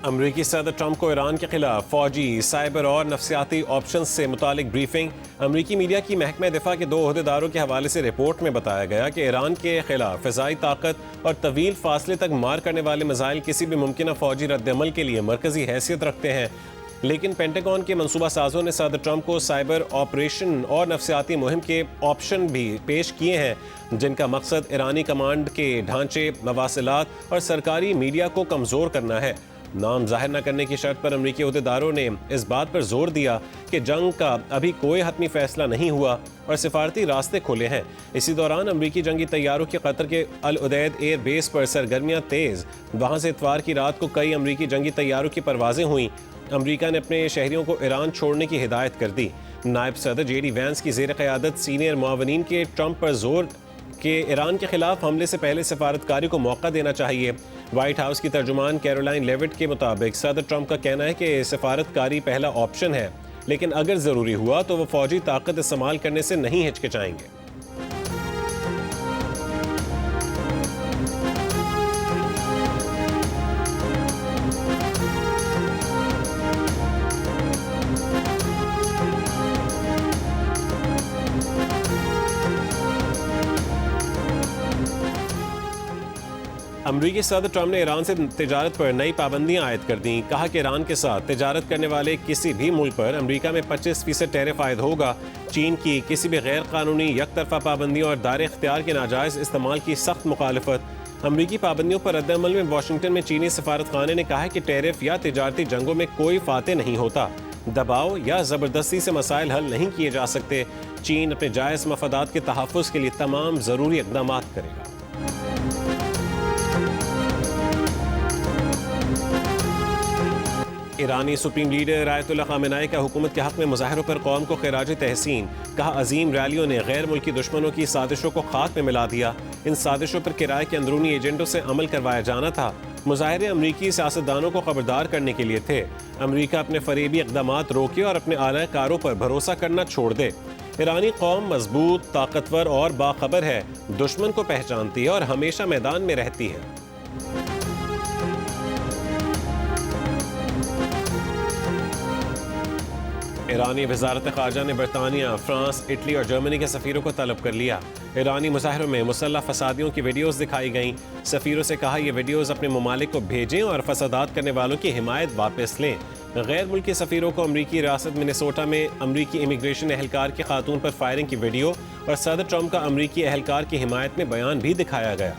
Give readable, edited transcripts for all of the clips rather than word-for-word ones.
अमरीकी सदर ट्रंप को ईरान के खिलाफ फौजी, साइबर और नफसियाती ऑप्शन से मुतालिक ब्रीफिंग। अमरीकी मीडिया की महकमा दिफा के 2 ओहदेदारों के हवाले से रिपोर्ट में बताया गया कि ईरान के खिलाफ फ़िज़ाई ताकत और तवील फासले तक मार करने वाले मिसाइल किसी भी मुमकिन फौजी रद्दअमल के लिए मरकजी हैसियत रखते हैं। लेकिन पेंटागन के मनसूबा साजों ने सदर ट्रंप को साइबर ऑपरेशन और नफसियाती मुहिम के ऑप्शन भी पेश किए हैं, जिनका मकसद ईरानी कमांड के ढांचे, मवासिलात और सरकारी मीडिया को कमज़ोर करना है। नाम जाहिर न करने की शर्त पर अमरीकी अहदेदारों ने इस बात पर जोर दिया कि जंग का अभी कोई हतमी फैसला नहीं हुआ और सिफारती रास्ते खुले हैं। इसी दौरान अमरीकी जंगी तैयारों की कतर के अल उदैद एयर बेस पर सरगर्मियां तेज़। वहाँ से इतवार की रात को कई अमरीकी जंगी तैयारों की परवाजें हुई। अमरीका ने अपने शहरियों को ईरान छोड़ने की हिदायत कर दी। नायब सदर JD वैंस की ज़ेर क़यादत सीनियर मुआवनीन के ट्रंप पर जोर कि ईरान के खिलाफ हमले से पहले सफारतकारी को मौका देना चाहिए। व्हाइट हाउस की तर्जुमान कैरोलाइन लेविट के मुताबिक सदर ट्रंप का कहना है कि सफारतकारी पहला ऑप्शन है, लेकिन अगर ज़रूरी हुआ तो वो फौजी ताकत इस्तेमाल करने से नहीं हिचकिचाएंगे। अमरीकी सदर ट्रंप ने ईरान से तिजारत पर नई पाबंदियां आयद कर दी। कहा कि ईरान के साथ तिजारत करने वाले किसी भी मुल्क पर अमरीका में 25% टैरिफ आयद होगा। चीन की किसी भी गैर कानूनी यकतरफा पाबंदियों और दायरे इख्तियार के नाजायज़ इस्तेमाल की सख्त मुखालफत। अमरीकी पाबंदियों पर रद्दअमल में वाशिंगटन में चीनी सफारतखाने ने कहा है कि टैरिफ या तिजारती जंगों में कोई फाते नहीं होता। दबाव या ज़बरदस्ती से मसाइल हल नहीं किए जा सकते। चीन अपने जायज़ मफादात के तहफ़्फ़ुज़ के लिए तमाम ज़रूरी इक़दाम करेगा। ईरानी सुप्रीम लीडर आयतुल्लाह ख़ामेनेई का हुकूमत के हक़ में मुज़ाहिरों पर कौम को खिराज तहसीन। कहा अजीम रैलियों ने गैर मुल्की दुश्मनों की साजिशों को खाक में मिला दिया। इन साजिशों पर किराए के अंदरूनी एजेंटों से अमल करवाया जाना था। मुज़ाहिरे अमरीकी सियासतदानों को खबरदार करने के लिए थे। अमरीका अपने फरेबी इक़दामात रोके और अपने आलाकारों पर भरोसा करना छोड़ दे। ईरानी कौम मजबूत, ताकतवर और बाखबर है, दुश्मन को पहचानती है और हमेशा मैदान में रहती है। ईरानी वज़ारत ख़ारजा ने बरतानिया, फ्रांस, इटली और जर्मनी के सफ़ीरों को तलब कर लिया। ईरानी मुज़ाहिरों में मुसल्लह फसादियों की वीडियोज़ दिखाई गईं। सफ़ीरों से कहा ये वीडियोज़ अपने ममालिक को भेजें और फसादात करने वालों की हिमायत वापस लें। गैर मुल्की सफ़ीरों को अमरीकी रियासत मिनेसोटा में अमरीकी इमिग्रेशन एहलकार की खातून पर फायरिंग की वीडियो और सदर ट्रंप का अमरीकी एहलकार की हिमायत में बयान भी दिखाया गया।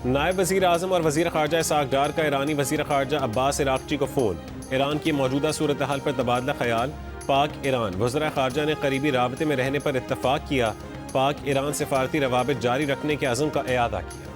नायब वज़ीर आज़म और वज़ीर ख़ारजा इसाक डार का ईरानी वज़ीर ख़ारजा अब्बास इराक़ची को फ़ोन। ईरान की मौजूदा सूरत हाल पर तबादला ख्याल। पाक ईरान वज़ीर ख़ारजा ने करीबी राबते में रहने पर इत्तफ़ाक़ किया। पाक ईरान सिफारती रवाबित जारी रखने के अज़्म का इआदा किया।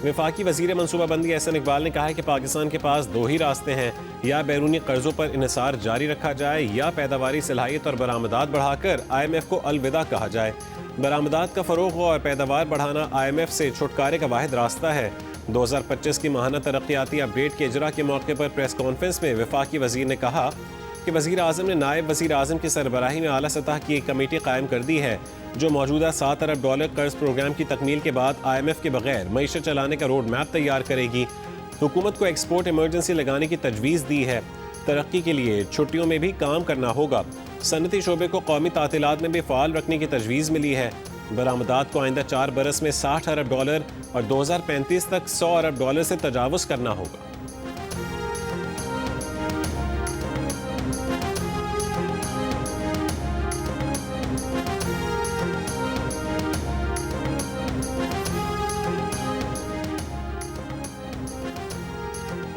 वफाकी वज़ीर मनसूबाबंदी एहसन इकबाल ने कहा है कि पाकिस्तान के पास 2 ही रास्ते हैं, या बैरूनी कर्जों पर इन्हिसार जारी रखा जाए या पैदावारी सलाहियत और बरामदात बढ़ाकर IMF को अलविदा कहा जाए। बरामदात का फ़रोग़ और पैदावार बढ़ाना IMF से छुटकारे का वाहिद रास्ता है। 2025 की माहाना तरक्याती अपडेट के इजरा के मौके पर प्रेस कॉन्फ्रेंस में वफाकी वज़ीर ने कहा कि वज़ीर आज़म ने नायब वज़ीर आज़म की सरबराही में आला सतह की एक कमेटी कायम कर दी है, जो मौजूदा $7 अरब कर्ज प्रोग्राम की तकमील के बाद IMF के बगैर मईशत चलाने का रोड मैप तैयार करेगी। हुकूमत को एक्सपोर्ट इमरजेंसी लगाने की तजवीज़ दी है। तरक्की के लिए छुट्टियों में भी काम करना होगा। सनती शोबे को कौमी तातीलात में भी फ़ाल रखने की तजवीज़ मिली है। बरामदात को आइंदा 4 बरस में $60 अरब और 2035 तक $100 अरब से तजावुज़ करना होगा।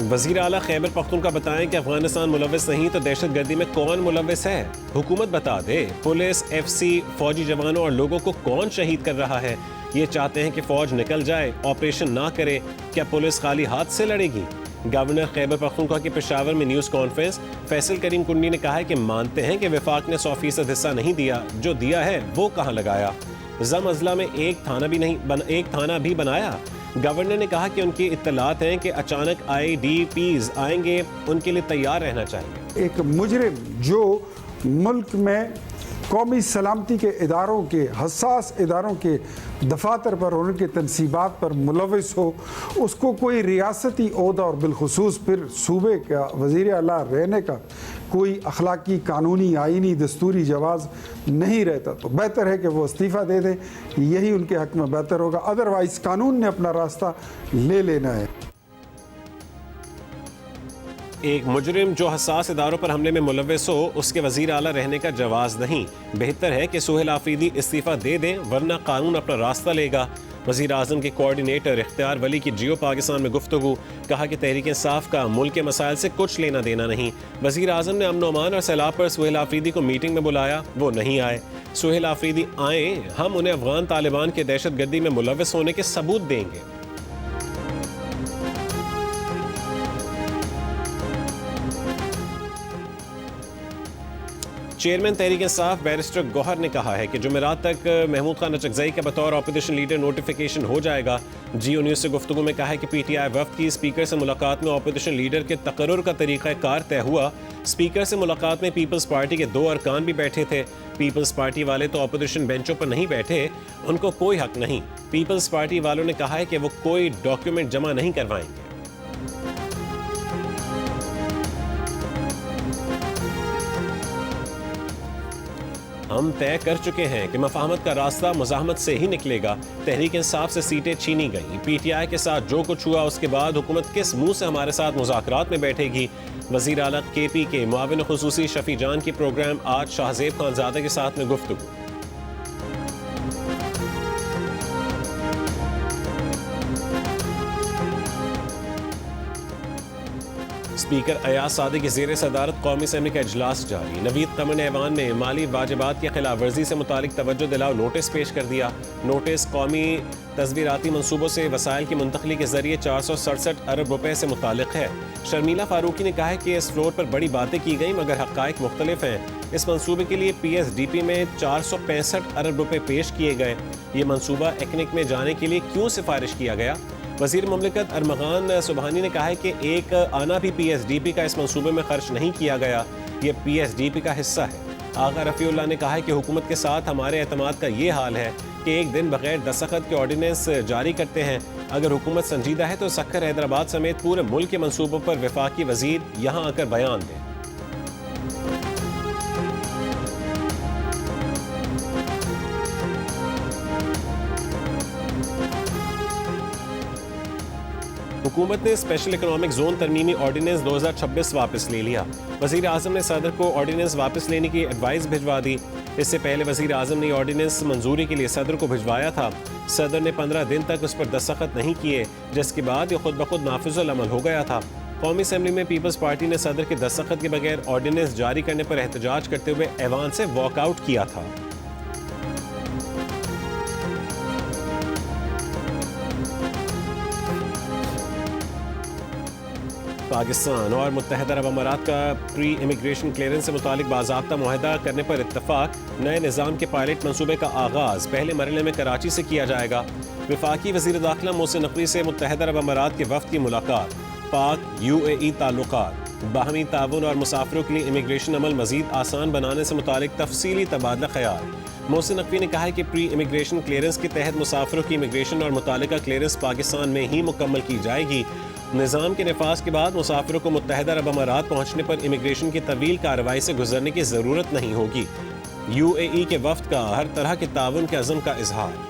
वज़ीर आला खैबर पख्तूनख्वा बताएं कि अफगानिस्तान मुलव्वस नहीं तो दहशतगर्दी में कौन मुलव्वस है, हुकूमत बता दे। पुलिस, FC, फौजी जवानों और लोगों को कौन शहीद कर रहा है? ये चाहते हैं कि फौज निकल जाए, ऑपरेशन ना करे। क्या पुलिस खाली हाथ से लड़ेगी? गवर्नर खैबर पख्तूनख्वा की पेशावर में न्यूज़ कॉन्फ्रेंस। फैसल करीम कुंडी ने कहा है कि मानते हैं कि वफाक ने 100% हिस्सा नहीं दिया, जो दिया है वो कहाँ लगाया। जम अजला में एक थाना भी बनाया। गवर्नर ने कहा कि उनकी इत्तलात हैं कि अचानक IDPs आएंगे, उनके लिए तैयार रहना चाहिए। एक मुजरिम जो मुल्क में कौमी सलामती के इदारों के, हसास इदारों के दफातर पर और उनके तनसीबात पर मुलविस हो, उसको कोई रियासती ओहदा और बिलखुसूस फिर सूबे का वज़ीर आला रहने का कोई अखलाकी, कानूनी, आइनी, दस्तूरी जवाज़ नहीं रहता, तो बेहतर है कि वो इस्तीफ़ा दे दें। यही उनके हक़ में बेहतर होगा। अदरवाइज़ कानून ने अपना रास्ता ले लेना है। एक मुजरिम जो हसास इदारों पर हमले में मुलव्वस हो, उसके वज़ीर आला रहने का जवाज़ नहीं। बेहतर है कि सुहेल आफरीदी इस्तीफ़ा दे दें, वरना कानून अपना रास्ता लेगा। वज़ीर आज़म के कोऑर्डिनेटर इख्तियार वली की जियो पाकिस्तान में गुफ्तगू, कहा कि तहरीक इंसाफ का मुल्क के मसाइल से कुछ लेना देना नहीं। वज़ीर आज़म ने अमन अमान और सैलाब पर सुहेल आफरीदी को मीटिंग में बुलाया, वो नहीं आए। सुहेल आफरीदी आए, हम उन्हें अफगान तालिबान के दहशत गर्दी में मुलव्वस होने के सबूत देंगे। चेयरमैन तहरीक इंसाफ बैरिस्टर गौहर ने कहा है कि जुमेरात तक महमूद खान अचकज़ई का बतौर अपोजिशन लीडर नोटिफिकेशन हो जाएगा। जियो न्यूज़ से गुफ्तगू में कहा है कि PTI वफ्द की स्पीकर से मुलाकात में अपोजिशन लीडर के तकर्रुर का तरीक़ाकार तय हुआ। स्पीकर से मुलाकात में पीपल्स पार्टी के 2 अरकान भी बैठे थे। पीपल्स पार्टी वाले तो अपोजिशन बेंचों पर नहीं बैठे, उनको कोई हक नहीं। पीपल्स पार्टी वालों ने कहा है कि वो कोई डॉक्यूमेंट जमा नहीं करवाएंगे। हम तय कर चुके हैं कि मफाहमत का रास्ता मुज़ाहमत से ही निकलेगा। तहरीक इंसाफ से सीटें छीनी गई। PTI के साथ जो कुछ हुआ उसके बाद हुकूमत किस मुंह से हमारे साथ मुज़ाकरात में बैठेगी। वज़ीर आला KP के मुआविन खुसूसी शफी जान की प्रोग्राम आज शाहजेब खानज़ादा के साथ में गुफ्तगू। स्पीकर अयाज सादी की ज़ेर सदारत कौमी असम्बली का इजलास जारी। नवीद कमर ने ऐवान में माली वाजिबात की खिलाफ वर्जी से मुतालिक तवज्जो दिलाओ नोटिस पेश कर दिया। नोटिस कौमी तस्वीराती मनसूबों से वसाइल की मुंतकली के जरिए 467 अरब रुपए से मुतालिक है। शर्मिला फारूकी ने कहा है कि इस फ्लोर पर बड़ी बातें की गई मगर हक़ाइक़ मुख्तलिफ हैं। इस मनसूबे के लिए PSDP में 465 अरब रुपए पेश किए गए। ये मनसूबा एक्निक में जाने के लिए क्यों सिफारिश किया गया? वज़ीर मुमलिकत अरमगान सुबहानी ने कहा है कि एक आना भी PSDP का इस मंसूबे में खर्च नहीं किया गया, ये PSDP का हिस्सा है। आगा रफ़ीउल्लाह ने कहा है कि हुकूमत के साथ हमारे एतमाद का ये हाल है कि एक दिन बगैर दस्तखत के ऑर्डिनेंस जारी करते हैं। अगर हुकूमत संजीदा है तो सक्खर हैदराबाद समेत पूरे मुल्क के मंसूबों पर वफाकी वज़ीर यहाँ आकर बयान दें। हुकूमत ने स्पेशल इकनॉमिक जोन तरमीमी ऑर्डिनेंस 2026 वापस ले लिया। वज़ीर आज़म ने सदर को ऑर्डिनेंस वापस लेने की एडवाइस भिजवा दी। इससे पहले वज़ीर आज़म ने ऑर्डिनेंस मंजूरी के लिए सदर को भिजवाया था। सदर ने 15 दिन तक उस पर दस्तखत नहीं किए, जिसके बाद ये खुद ब खुद नाफिजुल अमल हो गया था। कौमी असम्बली में पीपल्स पार्टी ने सदर के दस्तखत के बगैर ऑर्डिनेंस जारी करने पर एहतजाज करते हुए ऐवान से वॉकआउट किया था। पाकिस्तान और मुत्तहदा अरब अमारात का प्री इमिग्रेशन क्लियरेंस से मुतालिक बाज़ाब्ता मुआहदा करने पर इत्तफाक। नए निज़ाम के पायलट मनसूबे का आगाज़ पहले मरहले में कराची से किया जाएगा। वफाकी वज़ीर दाखिला मोहसिन नकवी से मुत्तहदा अरब अमारात के वफ़द की मुलाकात। पाक UAE ताल्लुकात, बाहमी ताउन और मुसाफिरों के लिए इमिग्रेशन अमल मज़ीद आसान बनाने से मुतालिक तफसीली तबादला ख्याल। मोहसिन नकवी ने कहा है कि प्री इमिग्रेशन क्लियरेंस के तहत मुसाफिरों की इमिग्रेशन और मुतालिका क्लियरेंस पाकिस्तान में ही मुकम्मल की जाएगी। निज़ाम के नफाज के बाद मुसाफिरों को मुत्तहदा अरब अमारात पहुँचने पर इमिग्रेशन की तवील कार्रवाई से गुजरने की ज़रूरत नहीं होगी। UAE के वफ़द का हर तरह के ताउन के अज़म का इजहार।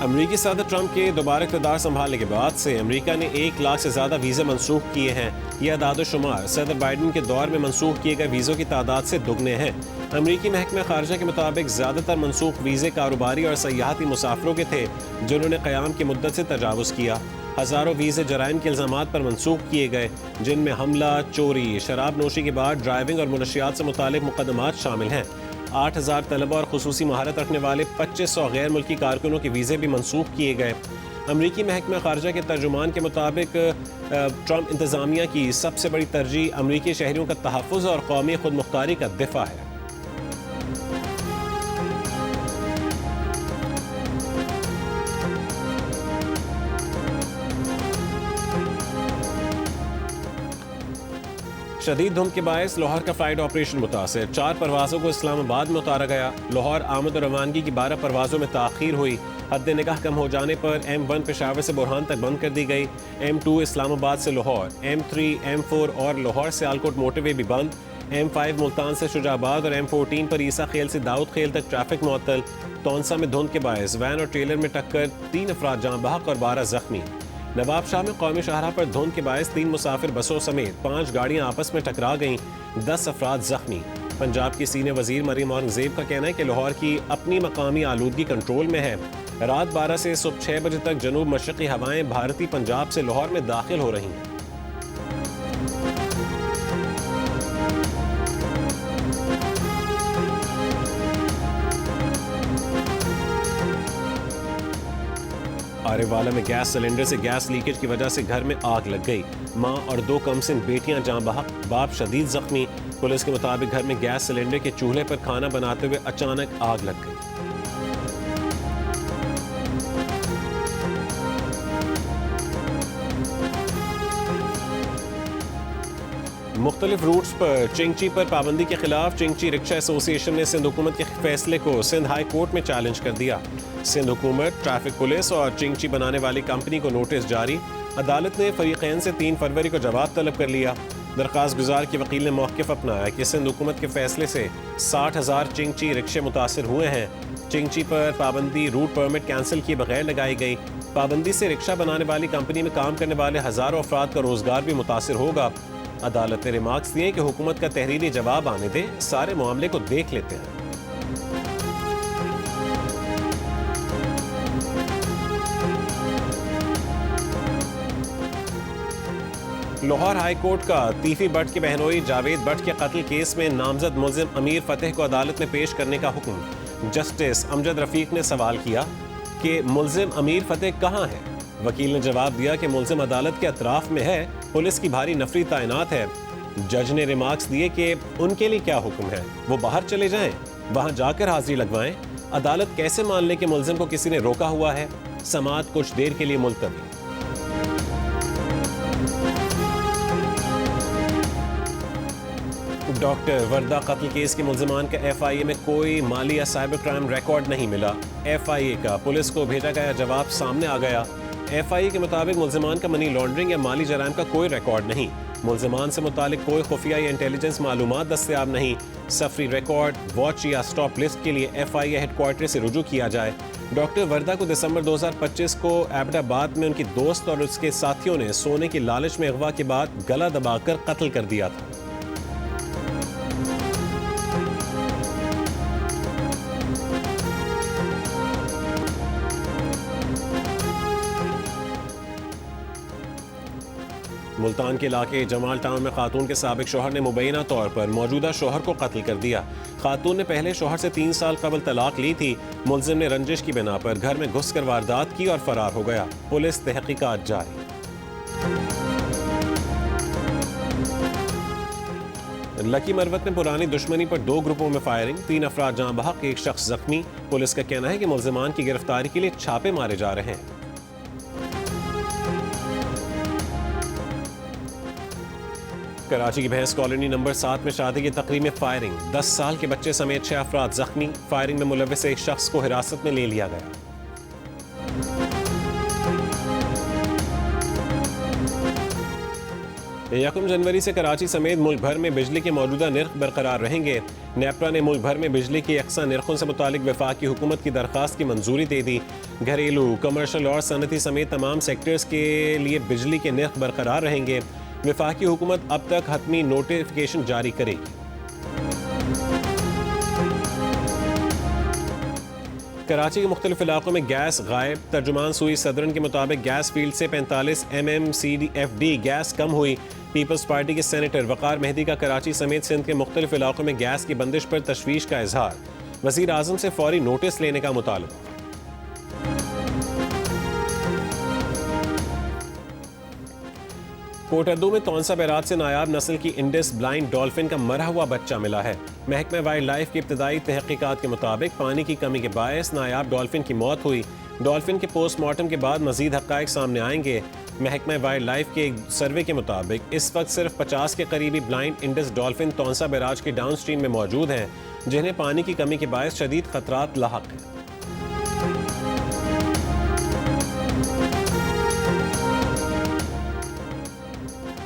अमरीकी सदर ट्रंप के दोबारा इक़्तिदार संभालने के बाद से अमरीका ने 1 लाख से ज़्यादा वीज़े मनसूख किए हैं। यह अदाद-ओ-शुमार सदर बाइडन के दौर में मनसूख किए गए वीज़ों की तादाद से दुगने हैं। अमरीकी महकमा खारजा के मुताबिक ज़्यादातर मनसूख वीज़े कारोबारी और सयाहती मुसाफिरों के थे जिन्होंने क़याम की मुद्दत से तजावुज़ किया। हज़ारों वीज़े जराइम के इल्ज़ामात पर मनसूख किए गए, जिनमें हमला, चोरी, शराब नोशी के बाद ड्राइविंग और मुनशियात से मुतालिक मुकदमात शामिल हैं। 8000 तलबा और खुसूसी महारत रखने वाले 2500 गैर मुल्की कारकुनों के वीज़े भी मनसूख किए गए। अमरीकी महकमा खारजा के तर्जुमान के मुताबिक ट्रंप इंतज़ामिया की सबसे बड़ी तरजीह अमरीकी शहरियों का तहफ़्फ़ुज़ और कौमी खुद मुख्तारी का दिफा है। शदीद धुंध के बायस लाहौर का फ्लाइट ऑपरेशन मुतासर, 4 परवाज़ों को इस्लामाबाद में उतारा गया। लाहौर आमद और रवानगी की 12 परवाज़ों में ताख़ीर हुई। हद निगाह कम हो जाने पर M1 पेशावर से बुरहान तक बंद कर दी गई। M2 इस्लामाबाद से लाहौर, M3, M4 और लाहौर सियालकोट मोटरवे भी बंद। M5 मुल्तान से शुजाबाद और M14 पर ईसा खेल से दाऊद खेल तक ट्रैफिक मुअत्तल। तौंसा में धुंध के बायस वैन और ट्रेलर में टक्कर, 3 अफराद जाँ बहक और 12 जख्मी। नवाब शाह में कौमी शाहरा पर धुंध के बायस 3 मुसाफिर बसों समेत 5 गाड़ियां आपस में टकरा गईं, 10 अफराद जख्मी। पंजाब की सीनियर वजीर मरीम औरंगजेब का कहना है कि लाहौर की अपनी मकामी आलूदगी कंट्रोल में है। रात 12 से सुबह 6 बजे तक जनूब मशरकी हवाएं भारतीय पंजाब से लाहौर में दाखिल हो रही हैं। आरेवाला में गैस सिलेंडर से गैस लीकेज की वजह से घर में आग लग गई। मां और 2 कमसिन बेटियां जाँ बहक, बाप शदीद जख्मी। पुलिस के मुताबिक घर में गैस सिलेंडर के चूल्हे पर खाना बनाते हुए अचानक आग लग गई। मुख्तलिफ रूट्स पर चिंगची पर पाबंदी के खिलाफ चिंगची रिक्शा एसोसिएशन ने सिंध हुकूमत के फैसले को सिंध हाई कोर्ट में चैलेंज कर दिया। सिंध हुकूमत, ट्रैफिक पुलिस और चिंगची बनाने वाली कंपनी को नोटिस जारी। अदालत ने फरीकैन से 3 फरवरी को जवाब तलब कर लिया। दरख्वास्त गुजार के वकील ने मौक़िफ़ अपनाया कि सिंध हुकूमत के फैसले से 60,000 चिंगची रिक्शे मुतासर हुए हैं। चिंगची पर पाबंदी रूट परमिट कैंसिल किए बगैर लगाई गई। पाबंदी से रिक्शा बनाने वाली कंपनी में काम करने वाले हज़ारों अफराद का रोजगार भी मुतासर होगा। अदालत ने रिमार्क्स दिए कि हुकूमत का तहरीरी जवाब आने दें, सारे मामले को देख लेते हैं। लाहौर हाई कोर्ट का तीफी भट्ट के बहनोई जावेद भट्ट के कत्ल केस में नामजद मुल्जिम अमीर फतेह को अदालत में पेश करने का हुक्म। जस्टिस अमजद रफीक ने सवाल किया कि मुल्जिम अमीर फतेह कहाँ है। वकील ने जवाब दिया कि मुल्जिम अदालत के अतराफ में है, पुलिस की भारी नफरी तैनात है। जज ने रिमार्क्स दिए कि उनके लिए क्या हुक्म है, वो बाहर चले जाएं, वहां जाकर हाजिरी लगवाएं। अदालत कैसे मान ले कि मुल्जिम को किसी ने रोका हुआ है। समाअत कुछ देर के लिए मुलतवी। डॉक्टर वर्दा कत्ल केस के मुल्जिमान का FIA में कोई माली या साइबर क्राइम रिकॉर्ड नहीं मिला। FIA का पुलिस को भेजा गया जवाब सामने आ गया। FIA के मुताबिक मुल्जिमान का मनी लॉन्ड्रिंग या माली जराइम का कोई रिकॉर्ड नहीं। मुल्जिमान से मुतालिक कोई खुफिया या इंटेलिजेंस मालूमात दस्तयाब नहीं। सफरी रिकॉर्ड, वॉच या स्टॉप लिस्ट के लिए FIA हेडक्वार्टर से रुजू किया जाए। डॉक्टर वर्दा को दिसंबर 2025 को एबटाबाद में उनकी दोस्त और उसके साथियों ने सोने की लालच में अगवा के बाद गला दबाकर कत्ल कर दिया था। मुल्तान के इलाके जमाल टाउन में खातून के साबिक शौहर ने मुबैना तौर पर मौजूदा शौहर को कत्ल कर दिया। खातून ने पहले शौहर से 3 साल कबल तलाक ली थी। मुल्जिम ने रंजिश की बिना पर घर में घुसकर वारदात की और फरार हो गया। पुलिस तहकीकात जारी। लकी मरवत में पुरानी दुश्मनी पर 2 ग्रुपों में फायरिंग, 3 अफराद जाँ बहक, 1 शख्स जख्मी। पुलिस का कहना है कि मुल्जिमान की गिरफ्तारी के लिए छापे मारे जा रहे हैं। कराची की भैंस कॉलोनी नंबर 7 में शादी की तकरीब में फायरिंग, 10 साल के बच्चे समेत 6 अफराद जख्मी। फायरिंग में मुलविस 1 शख्स को हिरासत में ले लिया गया। यकम जनवरी से कराची समेत मुल्क भर में बिजली के मौजूदा निर्ख बरकरार रहेंगे। नेपरा ने मुल्क भर में बिजली की यकसा निर्खों से मुतालिक वफाकी हुकूमत की दरख्वास्त की मंजूरी दे दी। घरेलू, कमर्शल और सनती समेत तमाम सेक्टर्स के लिए बिजली के निर्ख बरकरार रहेंगे। वफाकी हुकूमत अब तक हतमी नोटिफिकेशन जारी करेगी। कराची के मुख्तलिफ इलाकों में गैस गायब। तर्जुमान सुई सदरन के मुताबिक गैस फील्ड से 45 mmCFD गैस कम हुई। पीपल्स पार्टी के सेनेटर वकार मेहदी का कराची समेत सिंध के मुख्तलिफ इलाकों में गैस की बंदिश पर तशवीश का इजहार। वज़ीर आज़म से फौरी नोटिस लेने का मुतालबा। कोटद्दू में तौंसा बैराज से नायाब नस्ल की इंडिस ब्लाइंड डॉल्फिन का मरा हुआ बच्चा मिला है। महकमा वाइल्ड लाइफ की इब्तदाई तहकीकात के मुताबिक पानी की कमी के बायस नायाब डॉल्फिन की मौत हुई। डॉल्फिन के पोस्टमार्टम के बाद मजीद हक़ाइक़ सामने आएंगे। महकमा वाइल्ड लाइफ के एक सर्वे के मुताबिक इस वक्त सिर्फ 50 के करीबी ब्लाइंड इंडस डॉल्फिन तौंसा बैराज के डाउन स्ट्रीम में मौजूद हैं, जिन्हें पानी की कमी के बायस शदीद खतरात लाहक हैं।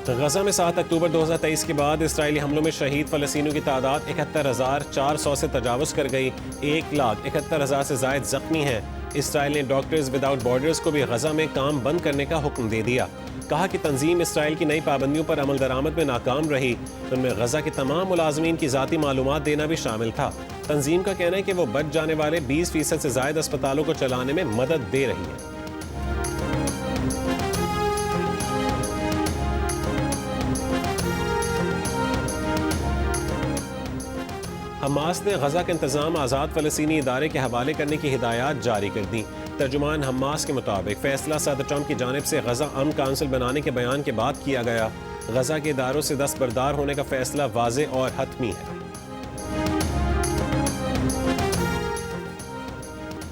गजा में 7 अक्टूबर 2023 के बाद इसराइली हमलों में शहीद फ़लस्तीनियों की तादाद 71,400 से तजावुज़ कर गई। 1,71,000 से ज़ायद ज़ख्मी हैं। इसराइल ने डॉक्टर्स विदाउट बॉर्डर्स को भी गजा में काम बंद करने का हुक्म दे दिया। कहा कि तंजीम इसराइल की नई पाबंदियों पर अमल दरामद में नाकाम रही। उनमें गजा के तमाम मुलाजमीन की ज़ाती मालूमात देना भी शामिल था। तंजीम का कहना है कि वो बच जाने वाले 20% से ज़ायद अस्पतालों को चलाने में मदद दे रही है। हमास ने गजा का इंतजाम आज़ाद फ़लस्तीनी इदारे के हवाले करने की हिदायत जारी कर दी। तर्जुमान हमास के मुताबिक फैसला सदर ट्रंप की जानिब से गजा अमन काउंसिल बनाने के बयान के बाद किया गया। गजा के इदारों से दस्तबरदार होने का फैसला वाज़े और हतमी है।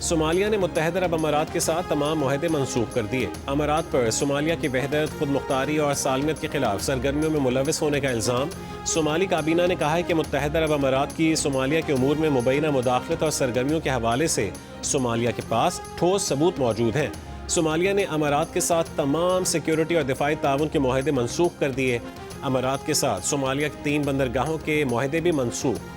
सोमालिया ने मुत्तहिदा अरब अमारात के साथ तमाम मुआहदे मनसूख कर दिए। अमारात पर सोमालिया की वहदत, खुद मुख्तारी और सालमियत के खिलाफ सरगर्मियों में मुलविस होने का इल्ज़ाम। सोमाली काबीना ने कहा है कि मुत्तहिदा अरब अमारात की सोमालिया के उमूर में मुबैना मुदाखलत और सरगर्मियों के हवाले से सोमालिया के पास ठोस सबूत मौजूद हैं। सोमालिया ने अमारात के साथ तमाम सिक्योरिटी और दिफाई ताउन के मुआहदे मनसूख कर दिए। अमारात के साथ सोमालिया की 3 बंदरगाहों के मुआहदे भी मनसूख।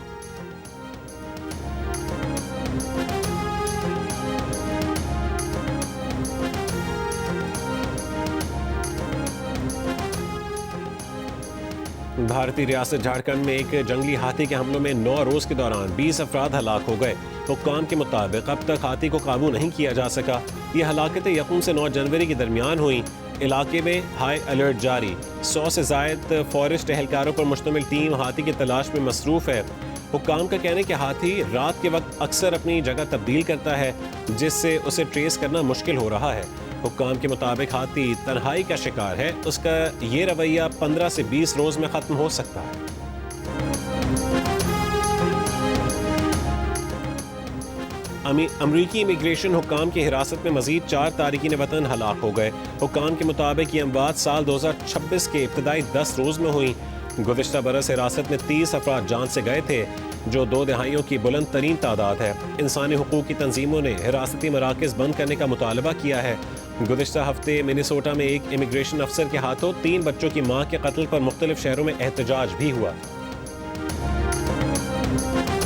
भारतीय रियासत झारखंड में एक जंगली हाथी के हमलों में 9 रोज़ के दौरान 20 अफराद हलाक हो गए। हुक्काम के मुताबिक अब तक हाथी को काबू नहीं किया जा सका। ये हलाकतें 1 से 9 जनवरी के दरमियान हुई। इलाके में हाई अलर्ट जारी। 100 से ज़ायद फॉरेस्ट एहलकारों पर मुश्तमिल टीम हाथी की तलाश में मसरूफ़ है। हुक्काम का कहना है कि हाथी रात के वक्त अक्सर अपनी जगह तब्दील करता है, जिससे उसे ट्रेस करना मुश्किल हो रहा है। हुक्काम के मुताबिक हाथी तन्हाई का शिकार है। उसका ये रवैया 15 से 20 रोज़ में ख़त्म हो सकता है। अमरीकी इमिग्रेशन हुक्काम की हिरासत में मजीद 4 तारिकीन वतन हलाक हो गए। हुक्काम के मुताबिक ये अमवात साल 2026 के इब्तदाई 10 रोज़ में हुई। गुज़िश्ता बरस हिरासत में 30 अफराद जान से गए थे, जो 2 दहाइयों की बुलंद तरीन तादाद है। इंसानी हुकूक की तंजीमों ने हिरासती मराकज़ बंद करने का मुतालबा किया है। गुज़िश्ता हफ्ते मिनेसोटा में एक इमिग्रेशन अफसर के हाथों 3 बच्चों की मां के कत्ल पर मुख्तलिफ शहरों में एहतजाज भी हुआ।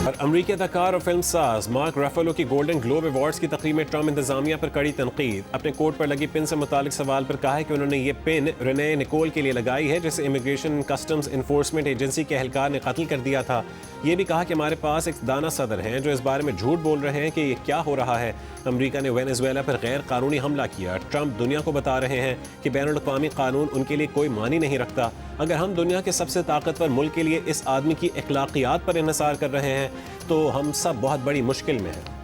और अमरीकी अदाकार और फिल्म साज मार्क रफेलो की गोल्डन ग्लोब अवार्ड्स की तकरीब में ट्रंप इंतजामिया पर कड़ी तनकीद। अपने कोट पर लगी पिन से मुतालिक सवाल पर कहा है कि उन्होंने ये पिन रेने निकोल के लिए लगाई है, जिसे इमिग्रेशन कस्टम्स इन्फोर्समेंट एजेंसी के एहलकार ने कत्ल कर दिया था। ये भी कहा कि हमारे पास एक दाना सदर हैं जो इस बारे में झूठ बोल रहे हैं कि ये क्या हो रहा है। अमरीका ने वेनेजुएला पर गैर कानूनी हमला किया। ट्रंप दुनिया को बता रहे हैं कि बैनुल-अक़वामी कानून उनके लिए कोई मानी नहीं रखता। अगर हम दुनिया के सबसे ताकतवर मुल्क के लिए इस आदमी की अखलाकियात पर इन्हिसार कर रहे हैं तो हम सब बहुत बड़ी मुश्किल में हैं।